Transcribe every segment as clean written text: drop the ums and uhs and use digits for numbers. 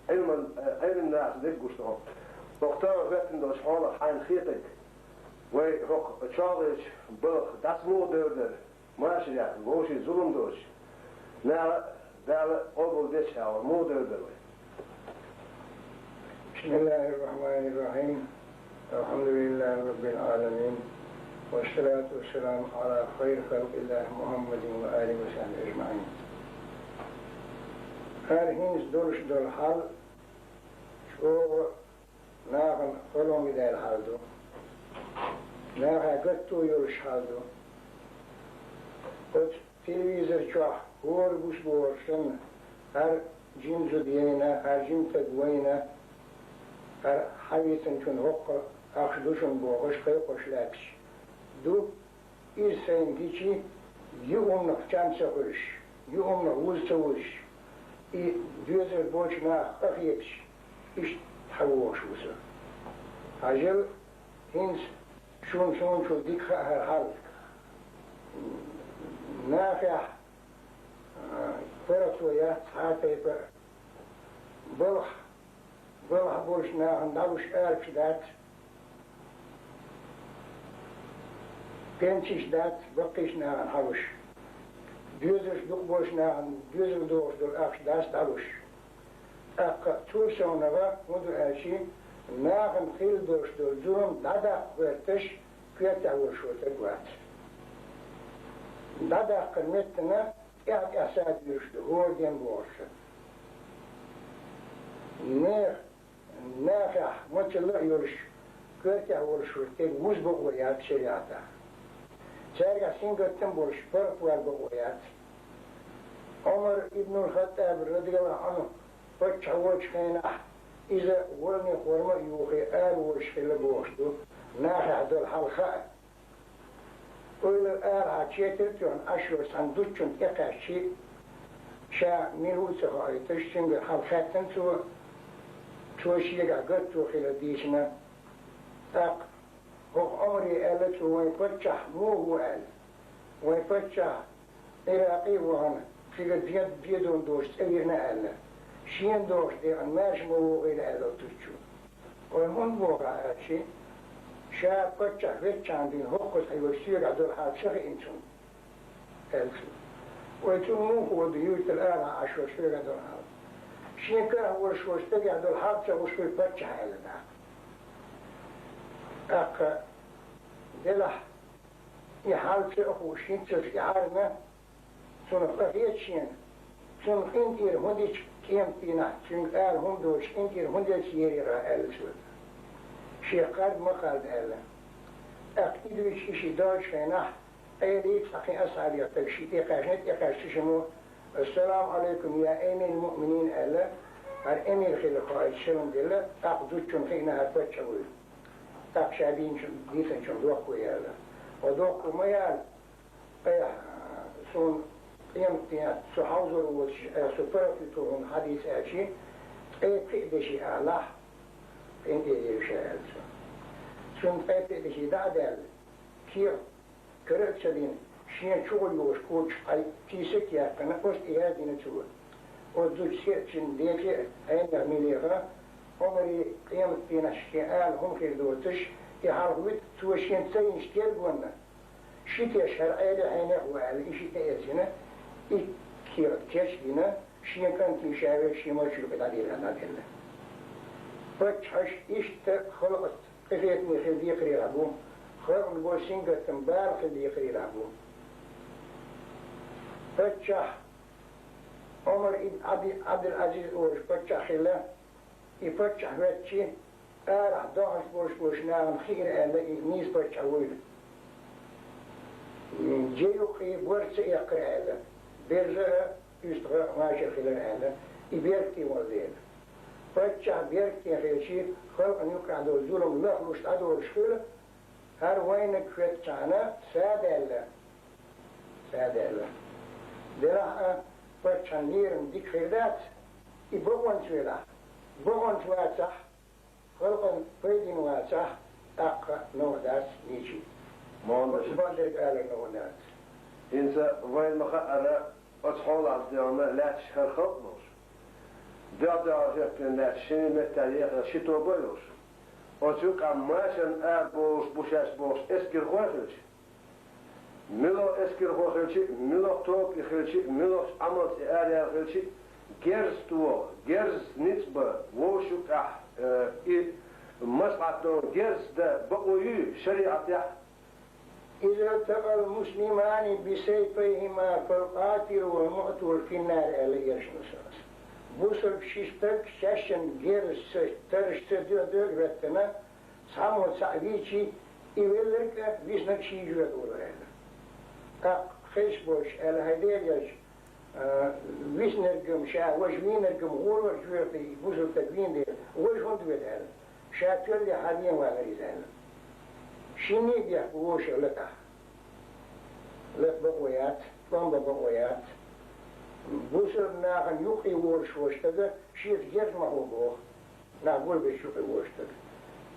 علم الناس ذيك قصتهم وقتها وقتن دوش حالة حين خيطك وهوك تشارج بخ das مو دردر ماشي يعني موشي ظلم دوش لا ده أول ديش هوا مو دردر بسم الله الرحمن الرحيم الحمد لله رب العالمين والصلاة والسلام على خير خلق الله محمد وآله وصحبه أجمعين. هرهينز دولش دول حال شو ناقن قلوم بداية الحال دو ناقا قطو يولش حال دو قد تلويزر شوح هور بوش بورشن هر جيم زدينا هر جيم تدوينا هر حويتن شن هقا أخدوشن بوغش قيقوش لابش دو إرسين ديشي يوم نخجان سخرش يوم نغوز سوش دوزر بوشنا أخيبش إيش تحووش وسا عجل هنس شون شو ديك هر حال نافع فرطوية حتى بلح بوشنا ندوش أرش دات بنتش دات بقيشنا نحوش دوزرش بوشنا دوزر دوش دول أخش داس دالوش أق توسون نبا مدو أشي ناقن خيل دوش دول زورم دادا ورتش كيتا ورشو تقوات دادا قمتنا إعك أساد يرشد هو دين بورشد نافع متلا يرش كيتا ورشو تقوز بقويات شريعتا شارع سينغتن بورش برفوال بقويات عمر ابن الخطاب رضي الله عنه فتحوش خينا إذا ولني خورما يوخي آل ورش في لبوشدو نافع دول حلقاء قول الآل عاتشيترتون أشور صندوقون إقاشي شا ملو سخاري تشتن بالحلقاتن توشيقا قدتو خيلا ديشنا تاق هو عمري قالت وين فتح مو هو قال وين فتح إراقي وهنا في قد بيدون دوش تأيرنا قال شين دوش دي أن ماش مو غير قال تشو وهون بوقع شيء شاب فتح فتح عندين هقص حيوشير عدول حال شغي انتون قال ويتون مو هو ديوت الآن عشو شوير عدول حال شين كان هو شوش تقي عدول حال شوش فتح قال ده أق دلح يحال أخو شين تش يعارنا سون قفيت شين سون إنتير هنديش كيم تينا سون قال هم دوش إنتير هنديش يري رأل سود شيء قاد ما قال ألا أكيد شيء داش فينا أي ليك سقي أسعد يتكشي إقاشنت إقاشتشمو السلام عليكم يا أمين المؤمنين ألا هر أمين خلقاء الشلم دلا أقدوشون فينا هربت شوي تقشابين ديسن شون دوقو يالا ودوقو ما يال سون قيمتنا سحوزر وسفرتون حديث أشي قيدشي أعلاه انتي يشاهد سون قيدشي دعدال كير كرت سدين شين شغل يوش كوش أي تيسك يقنا قست إيادين تقول ودوش سيرتشن ديكي أين مليغا عمري قيمت بين الشيئان هم في دوتش يحاربوا توشين تين شكل قلنا شيء يشهر عيلة عينه وعلى شيء تأذينا كير كشفنا شيء كان تشاور شيء ما شو بدأ لنا دلنا فتحش إشت خلقت قفيتني في ذيقري ربو خلق البوسين قتم بار في ذيقري ربو فتح عمر عبد العزيز أورش فتح الله يفتح وجهي أرح ضعف بوش نعم خير ألا إغنيس فتح ويل جيوخي بورس يقرأ ألا برزة يستغى ماشي خلال ألا يبيرتي وزيل فتح بيرتي خيشي خلق أن يقرأ دول ظلم لخلوش عدو الشكل هر وينك فتحنا ساد ألا دلها فتح نيرم ديك خيردات يبقون سويلا بغن تواتح خلقا بيدين واتح أقا نوداس نيجي بادرك آل نوداس إنسا وين مخأرة أصحول عبدالله لا تشهر خطنوش Dada hepten şimdi metal şito boyos. O çuk ammaşan erbos buşas eskir hoşelç. Milo eskir hoşelçi, milo top ihilçi, milo amot erhelçi. Gerz nitsba woşuk i مسعته جرس ده بقوي شريعة يح إذا التقى المسلمان بسيفيهما فالقاتل والمقتول في النار على يشنساس بوسر بشيشتك شاشن جرس ترش تدوك رتنا سامو سعبيشي يولك بيسنك شي جوات أولا خيش بوش على هيديج ويسنرقم شا وجوينرقم غور وجواتي بوسر تكوين دي وجهون دوات هذا شاتل لي حاليا وغريزان شيني بيحبوش لك بقويات طنب بقويات بوسر ناخن يقي ورش وشتغل شيت جرز ما هو بوخ نقول بشوقي وشتغل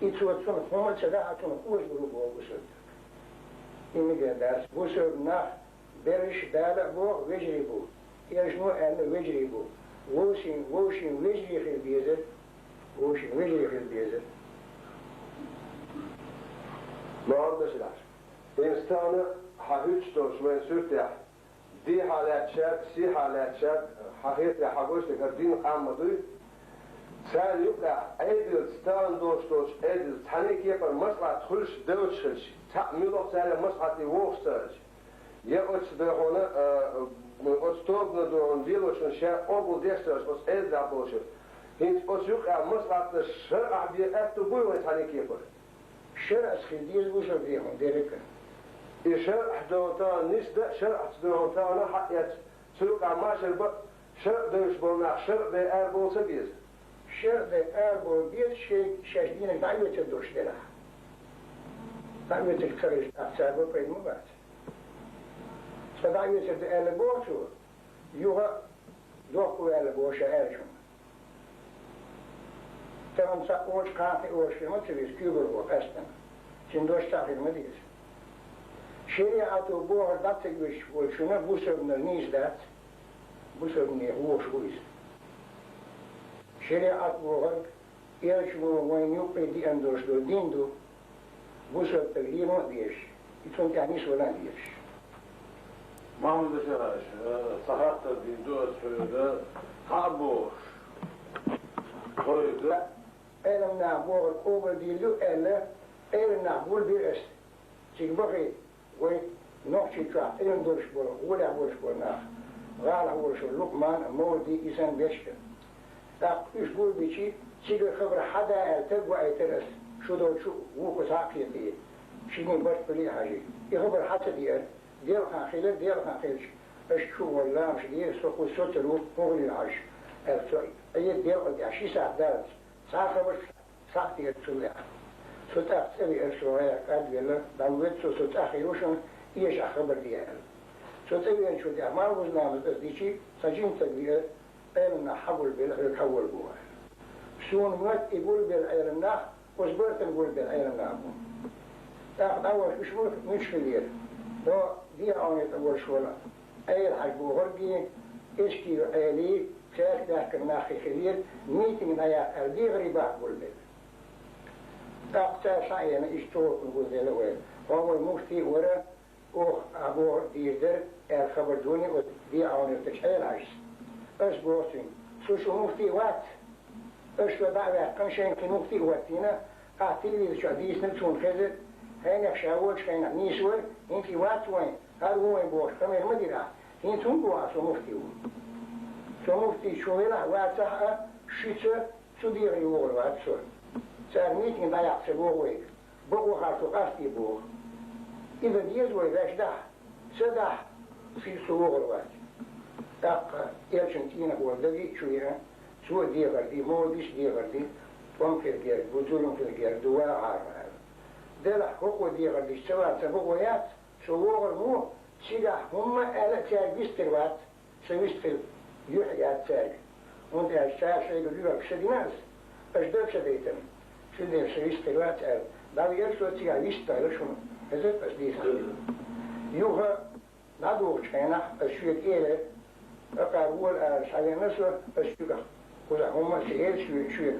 يتسوى تسوى تقوم تسداها تنقوش بروبوه بوسر إني قداس بوسر ناخ برش دالة بوخ وجري بوخ يرشنو أنا وجري بوخ ووشين وجري خير بيزر وش وجهي في البيزر ما عندش العش إنسان حهيج توش وين سرتح دي حالات شاب سي حالات شاب حقيقة حقوش الدين قامدوي سال يقع أيدل ستان دوش أيدل تاني كيف المصلحة تخلش دوش خلش تعملوا سال مصلحة ووسترش يقعد سدهونا أستوبنا دون ديلوشن شاء أبو ديسترش بس أيدل عبوشه هنت أسوق مصلحة الشرع بيأتوا بوي ويتعني كيفه شرع سخيديز بوشر فيهم ديريكا الشرع حدوتان نسدة شرع حدوتان حقيت سوق ماشر بق شرع دوش بولنا شرع بأربو سبيز شرع بأربو بيز شيء شاشدين دعوة الدوش دلا دعوة الكرش أحسابه بين مبات فدعوة الألبوتو يوغا دوكو ألبوشا أرشم تمام سأقول قاطع وشيء ما تبيش كيبر وقستن شندوش تاخير مديس شريعة بوهر داتك وش وشنا بوسر من النيس دات بوسر من يهوش ويس شريعة بوهر يرشو وين يقي دي اندوش دو دين دو بوسر تغيير ما ديش يتون تعنيس ولا ديش ما هم دشاش صحات الدين دوس في حابوش لا أنا نعبور الأول ديلو أنا نعبور بيرس تيجبخي وي نوحشي ترى أنا ندرش بولا ولا بورش بولا غالا ورش لقمان مودي إنسان بيشكل تاق إيش بول بيشي تيجي خبر حدا أتبع أيترس شو دو شو وقت عقيتي شيني برد بلي حاجي يخبر حتى ديال خان خيلش إيش شو ولا مش ديال سوق وسوتلو مغلي العش أي ديال قد عشي ساعة دارت ساعة خبر ساعة تيجي سوت أخذي الشوية قد ولا دعوت سوت أخيروشون إيش أخبر ديال سوت أبي أن شو دي ما وزنا متديشي سجين تغيير أنا حول بالحول بوه شون وقت يقول بالعيرنا وصبرت نقول بالعيرنا تاخذ أول مش كبير ده دي عوني أول شولا أي الحاج بوهرجي إيش كيلو عالي كاك ذاك الناخي كبير ميتين هيا أردي غريبة أقول بيه تاقتا شعينا إشتوك نقول ذي الأول وهو المفتي ورا أخ أبو ديردر الخبر دوني ودي عوني تشعيل عجز أسبوعين شو مفتي وات أشوى دعوة كنشين في مفتي واتينا قاتلي شو عديس نتون خزر هينك شاوش هينك نيسور هين في وات وين هل هو يبوش كمير مديرة هين تنبوا شو مفتي شو مفتي شو يلا واتها شيتر شو دير يور واتسور صار ميتين ضيع سبوه ويك بقوا خارطو قاستي بوه إذا ديزوي باش ده سدح في سوق الوات تاق إرشنتينا هو الذي شوية سوى دي غردي موديش دي غردي وم في الجير بطولهم في الجير دواء عارة ده حقوق دي غردي سواء سبقويات سوق المو سيدا هم ألا تاج بيستروات سويستفل يحيات تاج وانت هالشاع شيء يقولوا لك شديناس أجدك شديتم شدي سويستروات أل بعد يرسل تيجا يستر شنو هذا بس دي يوها نادوش كنا الشيء إيه أقارول شعير نسوا الشيء وزا هم سيئل شوي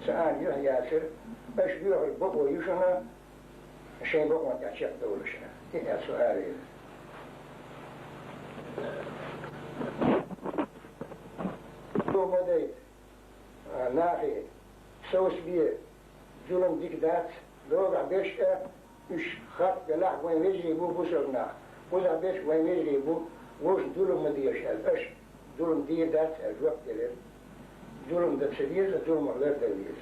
سآن يوه ياسر باش يوه يبقوا يشنا شيء بقوا تأشيق دولشنا تيه سؤالي تو بدأت ناحي سوس بيه ظلم ديك دات لوغا بيش مش خط بلاح وين يجري بو بوسرنا وزا بيش وين يجري بو وش ظلم مديش اش ظلم دي دات الوقت ظلم دات سدير ظلم غير دليل